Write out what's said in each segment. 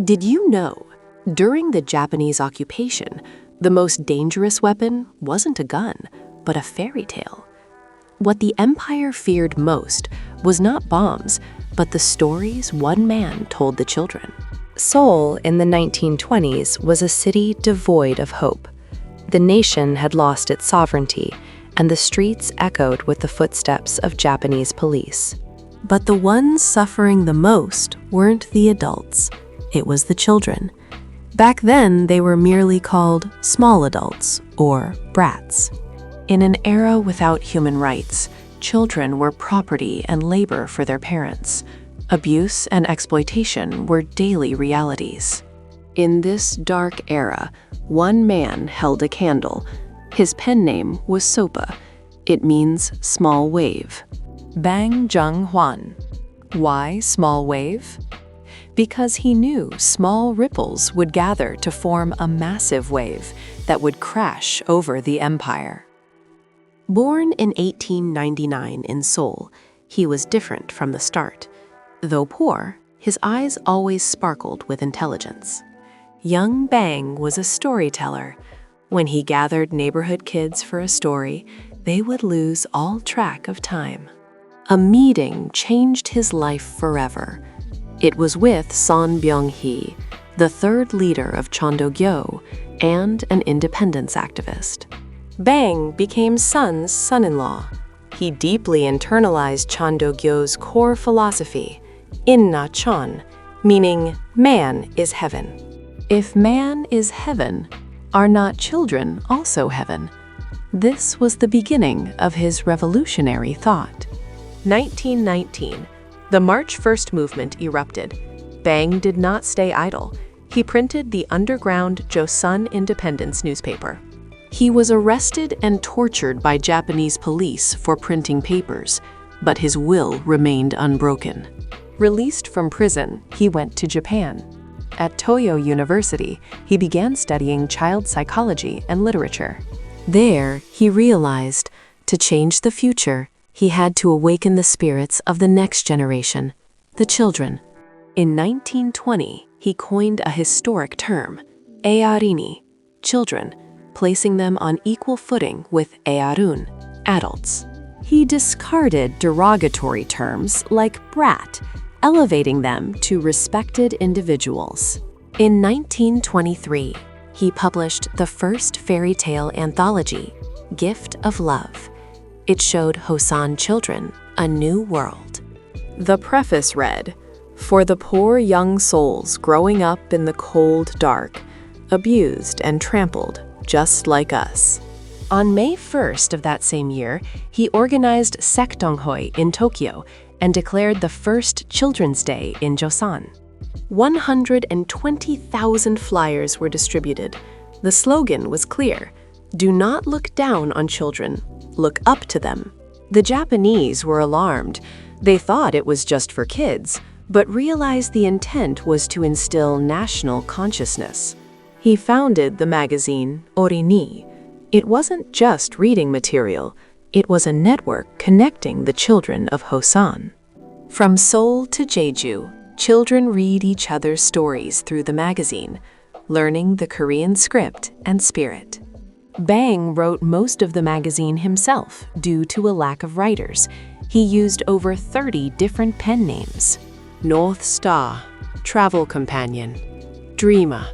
Did you know, during the Japanese occupation, the most dangerous weapon wasn't a gun, but a fairy tale? What the empire feared most was not bombs, but the stories one man told the children. Seoul in the 1920s was a city devoid of hope. The nation had lost its sovereignty, and the streets echoed with the footsteps of Japanese police. But the ones suffering the most weren't the adults, it was the children. Back then, they were merely called small adults, or brats. In an era without human rights, children were property and labor for their parents. Abuse and exploitation were daily realities. In this dark era, one man held a candle. His pen name was Sopa. It means small wave. Bang Jeong-hwan. Why small wave? Because he knew small ripples would gather to form a massive wave that would crash over the empire. Born in 1899 in Seoul, he was different from the start. Though poor, his eyes always sparkled with intelligence. Young Bang was a storyteller. When he gathered neighborhood kids for a story, they would lose all track of time. A meeting changed his life forever. It was with Son Byung-hee, the third leader of Chondogyo and an independence activist. Bang became Son's son-in-law. He deeply internalized Chondogyo's core philosophy, Inna Chon, meaning man is heaven. If man is heaven, are not children also heaven? This was the beginning of his revolutionary thought. 1919. The March 1st movement erupted. Bang did not stay idle. He printed the underground Joseon Independence newspaper. He was arrested and tortured by Japanese police for printing papers, but his will remained unbroken. Released from prison, he went to Japan. At Toyo University, he began studying child psychology and literature. There, he realized, to change the future, he had to awaken the spirits of the next generation, the children. In 1920, he coined a historic term, Eorini, children, placing them on equal footing with Eorun, adults. He discarded derogatory terms like brat, elevating them to respected individuals. In 1923, he published the first fairy tale anthology, Gift of Love. It showed Hosan children a new world. The preface read, "For the poor young souls growing up in the cold dark, abused and trampled, just like us." On May 1st of that same year, he organized Sekdonghoi in Tokyo and declared the first Children's Day in Joseon. 120,000 flyers were distributed. The slogan was clear: "Do not look down on children. Look up to them." The Japanese were alarmed. They thought it was just for kids, but realized the intent was to instill national consciousness. He founded the magazine Eorini. It wasn't just reading material, it was a network connecting the children of Hosan. From Seoul to Jeju, children read each other's stories through the magazine, learning the Korean script and spirit. Bang wrote most of the magazine himself due to a lack of writers. He used over 30 different pen names: North Star, Travel Companion, Dreamer.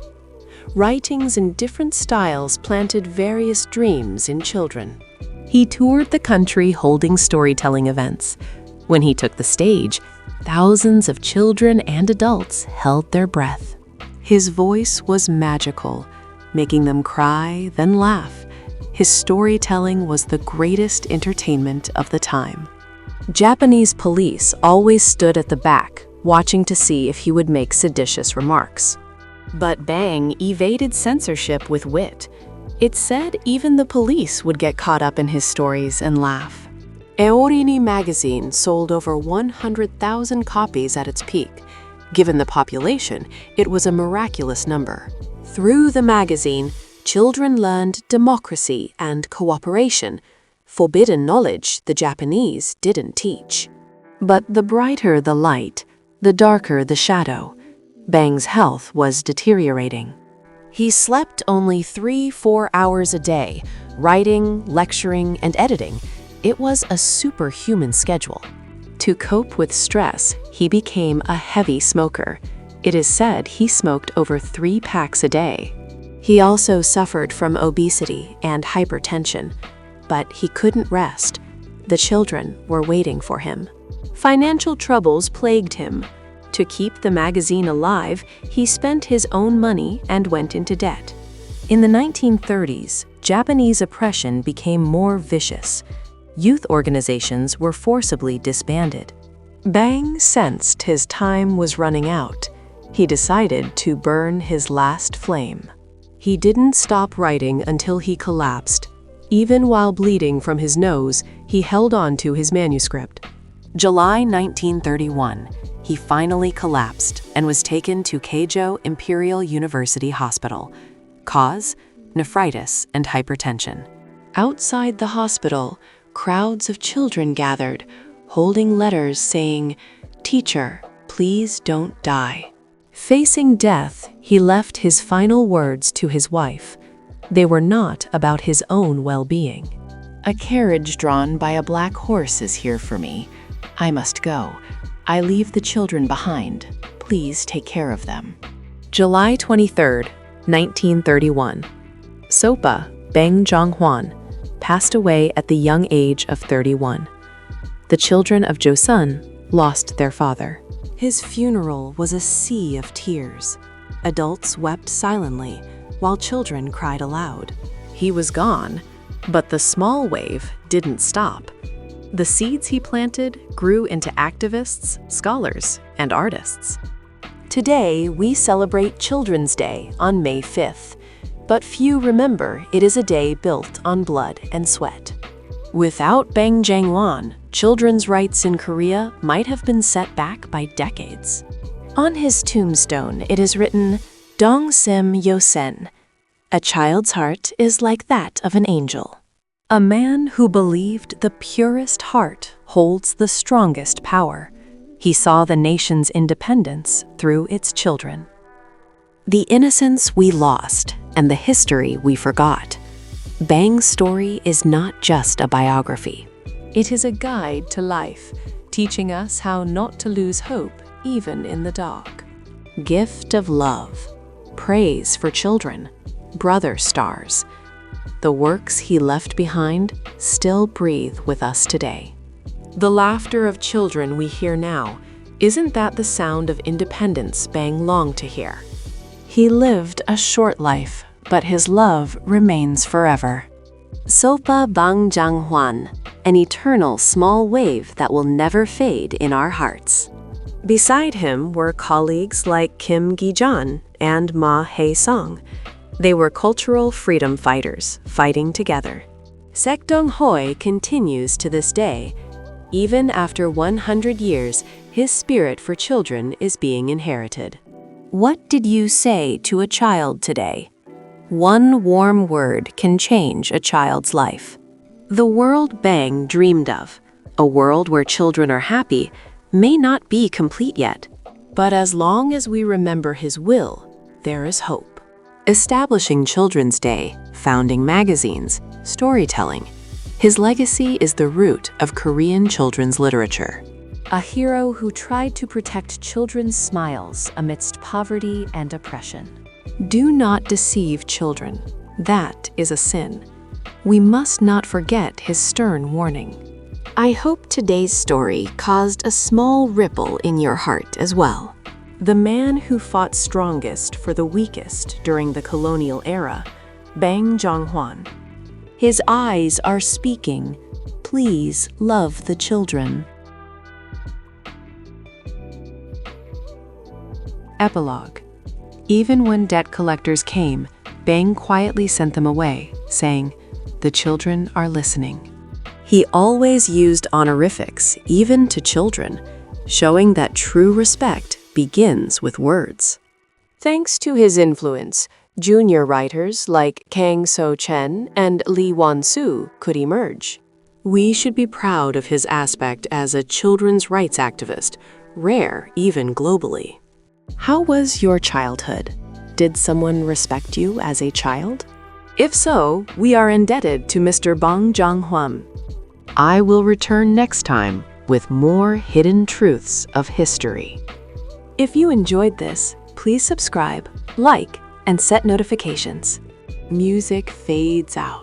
Writings in different styles planted various dreams in children. He toured the country holding storytelling events. When he took the stage, thousands of children and adults held their breath. His voice was magical, making them cry, then laugh. His storytelling was the greatest entertainment of the time. Japanese police always stood at the back, watching to see if he would make seditious remarks. But Bang evaded censorship with wit. It's said even the police would get caught up in his stories and laugh. Eorini magazine sold over 100,000 copies at its peak. Given the population, it was a miraculous number. Through the magazine, children learned democracy and cooperation, forbidden knowledge the Japanese didn't teach. But the brighter the light, the darker the shadow. Bang's health was deteriorating. He slept only 3-4 hours a day, writing, lecturing, and editing. It was a superhuman schedule. To cope with stress, he became a heavy smoker. It is said he smoked over 3 packs a day. He also suffered from obesity and hypertension, but he couldn't rest. The children were waiting for him. Financial troubles plagued him. To keep the magazine alive, he spent his own money and went into debt. In the 1930s, Japanese oppression became more vicious. Youth organizations were forcibly disbanded. Bang sensed his time was running out. He decided to burn his last flame. He didn't stop writing until he collapsed. Even while bleeding from his nose, he held on to his manuscript. July 1931, he finally collapsed and was taken to Keijo Imperial University Hospital. Cause: nephritis and hypertension. Outside the hospital, crowds of children gathered, holding letters saying, "Teacher, please don't die." Facing death, he left his final words to his wife. They were not about his own well-being. "A carriage drawn by a black horse is here for me. I must go. I leave the children behind. Please take care of them." July 23, 1931. Sopa Bang Jeong-hwan passed away at the young age of 31. The children of Joseon lost their father. His funeral was a sea of tears. Adults wept silently, while children cried aloud. He was gone, but the small wave didn't stop. The seeds he planted grew into activists, scholars, and artists. Today, we celebrate Children's Day on May 5th, but few remember it is a day built on blood and sweat. Without Bang Jeong-hwan, children's rights in Korea might have been set back by decades. On his tombstone, it is written, "Dong-sim Yosen." A child's heart is like that of an angel. A man who believed the purest heart holds the strongest power. He saw the nation's independence through its children. The innocence we lost and the history we forgot. Bang's story is not just a biography. It is a guide to life, teaching us how not to lose hope even in the dark. Gift of love, praise for children, brother stars. The works he left behind still breathe with us today. The laughter of children we hear now, isn't that the sound of independence Bang longed to hear? He lived a short life, but his love remains forever. Sopa Bang Jeong-hwan, an eternal small wave that will never fade in our hearts. Beside him were colleagues like Kim Gi-jan and Ma Hae-sung. They were cultural freedom fighters, fighting together. Sek Dong-hoi continues to this day. Even after 100 years, his spirit for children is being inherited. What did you say to a child today? One warm word can change a child's life. The world Bang dreamed of, a world where children are happy, may not be complete yet. But as long as we remember his will, there is hope. Establishing Children's Day, founding magazines, storytelling. His legacy is the root of Korean children's literature. A hero who tried to protect children's smiles amidst poverty and oppression. Do not deceive children. That is a sin. We must not forget his stern warning. I hope today's story caused a small ripple in your heart as well. The man who fought strongest for the weakest during the colonial era, Bang Jeong-hwan. His eyes are speaking, "Please love the children." Epilogue. Even when debt collectors came, Bang quietly sent them away, saying, "The children are listening." He always used honorifics, even to children, showing that true respect begins with words. Thanks to his influence, junior writers like Kang So-chen and Lee Won-soo could emerge. We should be proud of his aspect as a children's rights activist, rare even globally. How was your childhood? Did someone respect you as a child? If so, we are indebted to Mr. Bang Jeong-hwan. I will return next time with more hidden truths of history. If you enjoyed this, please subscribe, like, and set notifications. Music fades out.